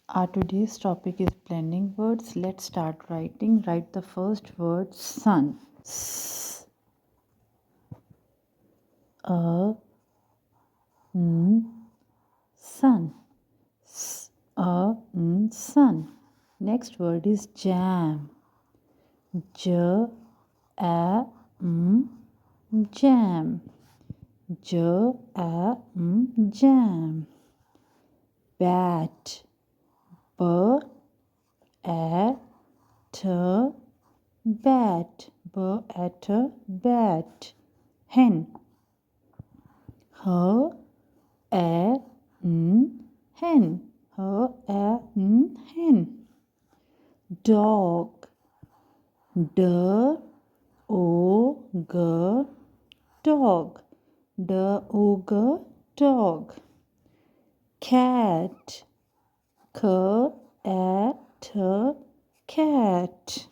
Our today's topic is blending words. Let's start writing. Write the first word sun. S a n sun. S a n sun. Next word is jam. J a m jam. J a m jam. Bat. B a t bat. B a t bat. Hen. H a n hen. H a n hen. Dog. D o g dog. D o g dog. Cat. K a t cat.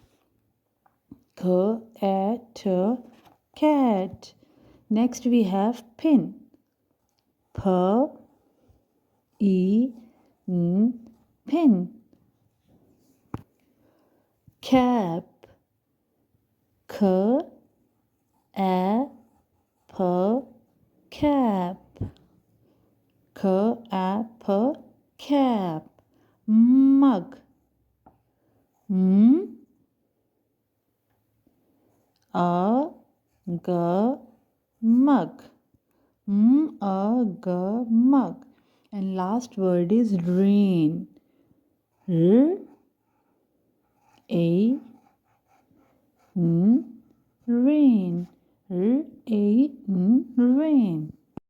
K a t cat. Next we have pin. P e n pin. Cap. K a p cap. K a p cap. Mug. M a g mug. M a g mug. And last word is rain. R a n rain. R a n rain.